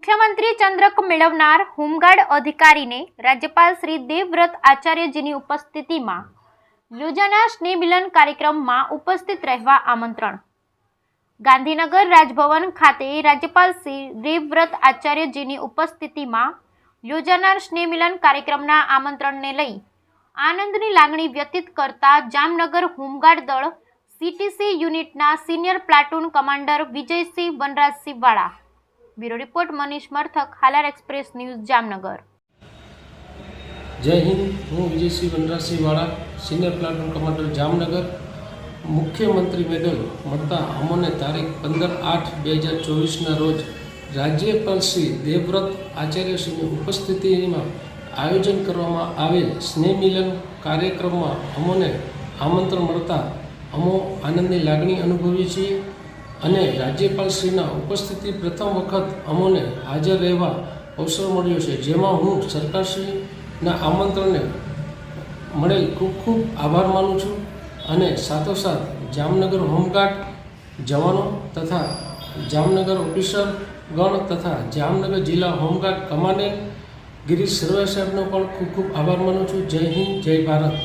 મુખ્યમંત્રી ચંદ્રક મેળવનાર હોમગાર્ડ અધિકારીને રાજ્યપાલ શ્રી દેવવ્રત આચાર્યજીની ઉપસ્થિતિમાં યોજાનાર સ્નેહ મિલન કાર્યક્રમમાં ઉપસ્થિત રહેવા આમંત્રણ. ગાંધીનગર રાજભવન ખાતે રાજ્યપાલ શ્રી દેવવ્રત આચાર્યજીની ઉપસ્થિતિમાં યોજાનાર સ્નેહ મિલન કાર્યક્રમના આમંત્રણને લઈ આનંદની લાગણી વ્યક્ત કરતા જામનગર હોમગાર્ડ દળ સીટીસી યુનિટના senior platoon commander Vijaysinh Vanrajsinh Vala. Bureau report Manish Marthak, Halar express news, Jamnagar. જય હિન્દ. હું વિજયસિંહ વનરાજસિંહ વાળા, સિનિયર પ્લાટૂન કમાન્ડર, જામનગર. મુખ્યમંત્રી મેડલ મળતા અમોને તારીખ 15/8/2024ના રોજ રાજ્યપાલ શ્રી દેવવ્રત આચાર્યશ્રીની ઉપસ્થિતિમાં આયોજન કરવામાં આવેલ સ્નેહ મિલન કાર્યક્રમમાં અમોને આમંત્રણ મળતા અમો આનંદની લાગણી અનુભવીએ છીએ અને રાજ્યપાલશ્રીના ઉપસ્થિતિ પ્રથમ વખત અમોને હાજર રહેવા અવસર મળ્યો છે, જેમાં હું સરકારશ્રીના આમંત્રણને મળેલ ખૂબ ખૂબ આભાર માનું છું અને સાથોસાથ જામનગર હોમગાર્ડ જવાનો તથા જામનગર ઓફિસરગણ તથા જામનગર જિલ્લા હોમગાર્ડ કમાન્ડન્ટ ગિરીશ સરવૈયા સાહેબનો પણ ખૂબ ખૂબ આભાર માનું છું. જય હિન્દ, જય ભારત.